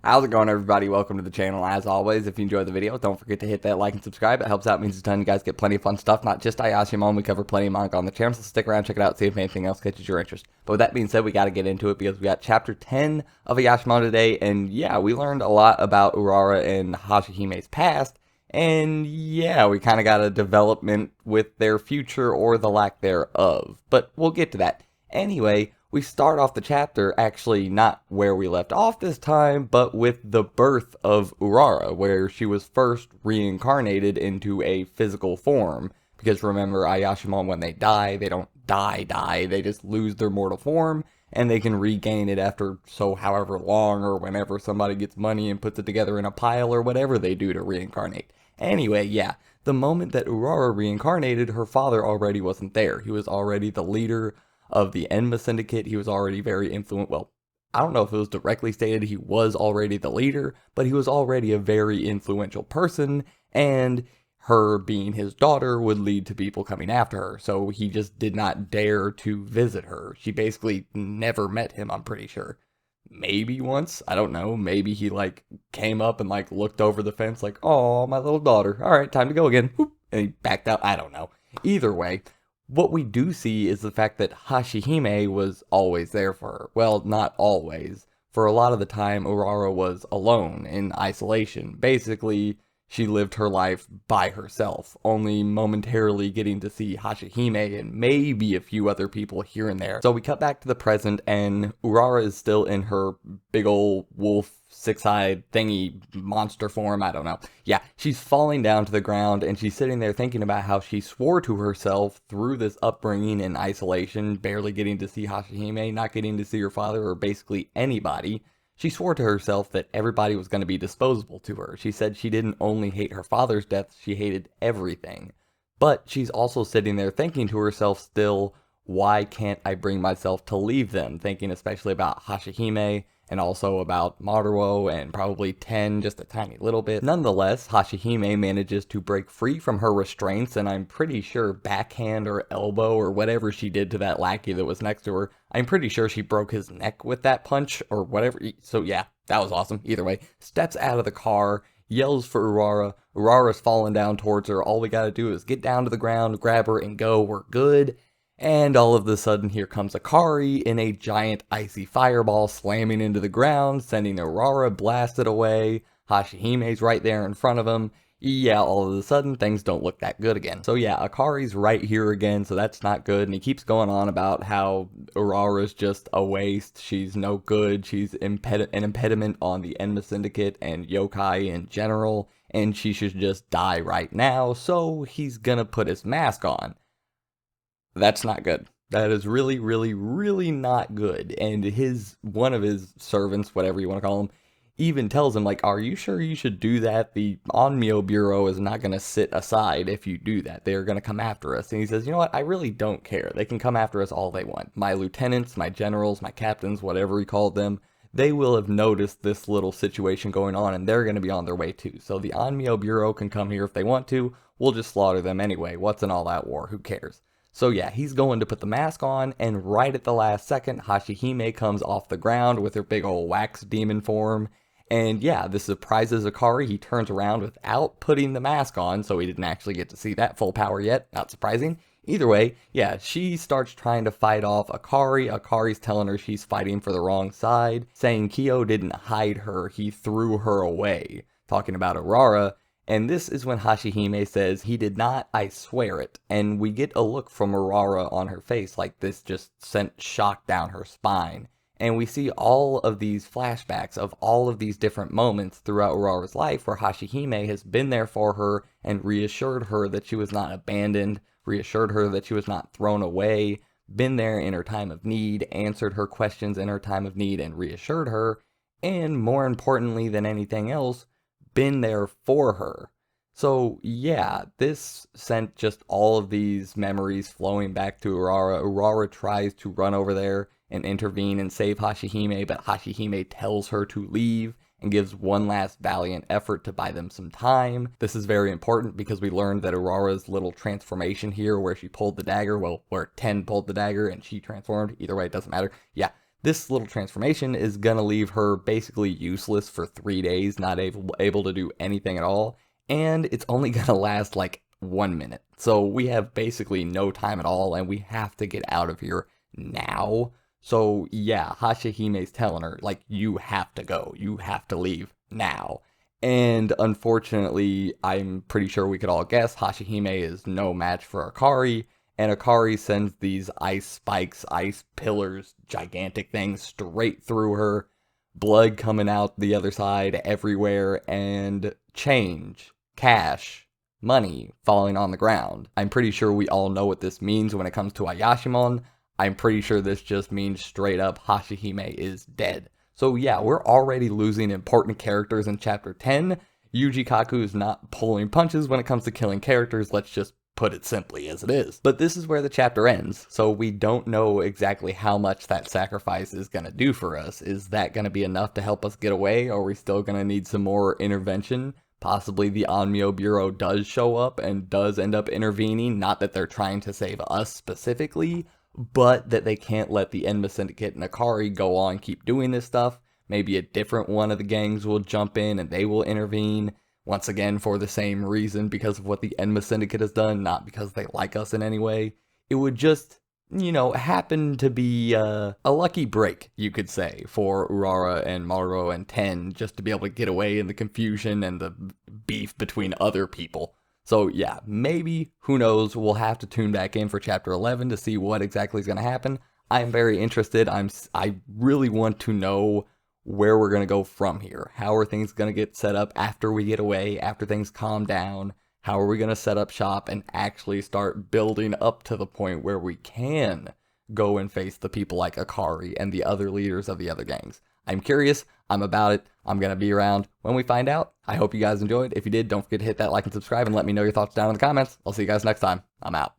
How's it going, everybody? Welcome to the channel. As always, if you enjoyed the video, don't forget to hit that like and subscribe. It helps out, means a ton. You guys get plenty of fun stuff, not just Ayashimon. We cover plenty of manga on the channel, so stick around, check it out, see if anything else catches your interest. But with that being said, we got to get into it because we got chapter 10 of Ayashimon today, and yeah, we learned a lot about Urara and Hashihime's past, and yeah, we kind of got a development with their future or the lack thereof. But we'll get to that. Anyway, we start off the chapter actually not where we left off this time, but with the birth of Urara, where she was first reincarnated into a physical form. Because remember, Ayashimon, when they die, they don't die, they just lose their mortal form, and they can regain it after however long, or whenever somebody gets money and puts it together in a pile, or whatever they do to reincarnate. Anyway, yeah, the moment that Urara reincarnated, her father already wasn't there. He was already the leader of the Enma Syndicate. He was already very influential. Well, I don't know if it was directly stated he was already the leader, but he was already a very influential person, and her being his daughter would lead to people coming after her, so he just did not dare to visit her. She basically never met him, I'm pretty sure. Maybe once, I don't know, maybe he came up and looked over the fence oh, my little daughter, alright, time to go again, whoop, and he backed out, I don't know. Either way, what we do see is the fact that Hashihime was always there for her. Well, not always. For a lot of the time, Urara was alone, in isolation. Basically, she lived her life by herself, only momentarily getting to see Hashihime and maybe a few other people here and there. So we cut back to the present, and Urara is still in her big ol' wolf, six-eyed thingy monster form, I don't know. Yeah, she's falling down to the ground, and she's sitting there thinking about how she swore to herself through this upbringing in isolation, barely getting to see Hashihime, not getting to see her father, or basically anybody. She swore to herself that everybody was going to be disposable to her. She said she didn't only hate her father's death, she hated everything. But she's also sitting there thinking to herself still, why can't I bring myself to leave them? Thinking especially about Hashihime, and also about Maruo, and probably Ten, just a tiny little bit. Nonetheless, Hashihime manages to break free from her restraints, and I'm pretty sure backhand or elbow or whatever she did to that lackey that was next to her, I'm pretty sure she broke his neck with that punch, or whatever. So yeah, that was awesome. Either way, steps out of the car, yells for Urara. Urara's falling down towards her. All we gotta do is get down to the ground, grab her, and go. We're good. And all of a sudden, here comes Akari in a giant icy fireball slamming into the ground, sending Urara blasted away. Hashihime's right there in front of him. Yeah, all of a sudden, things don't look that good again. So yeah, Akari's right here again, so that's not good. And he keeps going on about how Urara's just a waste. She's no good. She's an impediment on the Enma Syndicate and yokai in general. And she should just die right now. So he's gonna put his mask on. That's not good. That is really, really, really not good. And one of his servants, whatever you want to call him, even tells him, are you sure you should do that? The Onmyo Bureau is not going to sit aside if you do that. They're going to come after us. And he says, you know what? I really don't care. They can come after us all they want. My lieutenants, my generals, my captains, whatever he called them, they will have noticed this little situation going on, and they're going to be on their way too. So the Onmyo Bureau can come here if they want to. We'll just slaughter them anyway. What's an all-out war? Who cares? So yeah, he's going to put the mask on, and right at the last second, Hashihime comes off the ground with her big old wax demon form. And yeah, this surprises Akari. He turns around without putting the mask on, so he didn't actually get to see that full power yet. Not surprising. Either way, yeah, she starts trying to fight off Akari. Akari's telling her she's fighting for the wrong side, saying Kyo didn't hide her, he threw her away. Talking about Urara. And this is when Hashihime says, he did not, I swear it. And we get a look from Urara on her face like this just sent shock down her spine. And we see all of these flashbacks of all of these different moments throughout Urara's life where Hashihime has been there for her and reassured her that she was not abandoned, reassured her that she was not thrown away, been there in her time of need, answered her questions in her time of need and reassured her, and more importantly than anything else, been there for her. So yeah, this sent just all of these memories flowing back to Urara. Urara tries to run over there and intervene and save Hashihime, but Hashihime tells her to leave and gives one last valiant effort to buy them some time. This is very important because we learned that Urara's little transformation here where she pulled the dagger, well, where Ten pulled the dagger and she transformed, either way, it doesn't matter. Yeah, This little transformation is gonna leave her basically useless for 3 days, not able to do anything at all, and it's only gonna last like 1 minute. So we have basically no time at all, and we have to get out of here now. So yeah, Hashihime's telling her, like, you have to go, you have to leave now. And unfortunately, I'm pretty sure we could all guess Hashihime is no match for Akari, and Akari sends these ice spikes, ice pillars, gigantic things straight through her, blood coming out the other side everywhere, and change, cash, money falling on the ground. I'm pretty sure we all know what this means when it comes to Ayashimon. I'm pretty sure this just means straight up Hashihime is dead. So yeah, we're already losing important characters in Chapter 10. Yuji Kaku is not pulling punches when it comes to killing characters, let's just put it simply as it is. But this is where the chapter ends, so we don't know exactly how much that sacrifice is going to do for us. Is that going to be enough to help us get away, or are we still going to need some more intervention? Possibly the Onmyo Bureau does show up and does end up intervening, not that they're trying to save us specifically, but that they can't let the Enma Syndicate and Akari go on keep doing this stuff. Maybe a different one of the gangs will jump in and they will intervene. Once again, for the same reason, because of what the Enma Syndicate has done, not because they like us in any way. It would just, you know, happen to be a lucky break, you could say, for Urara and Maruo and Ten, just to be able to get away in the confusion and the beef between other people. So yeah, maybe, who knows, we'll have to tune back in for Chapter 11 to see what exactly is going to happen. I'm very interested. I really want to know where we're going to go from here. How are things going to get set up after we get away, after things calm down? How are we going to set up shop and actually start building up to the point where we can go and face the people like Akari and the other leaders of the other gangs? I'm curious. I'm about it. I'm going to be around when we find out. I hope you guys enjoyed. If you did, don't forget to hit that like and subscribe and let me know your thoughts down in the comments. I'll see you guys next time. I'm out.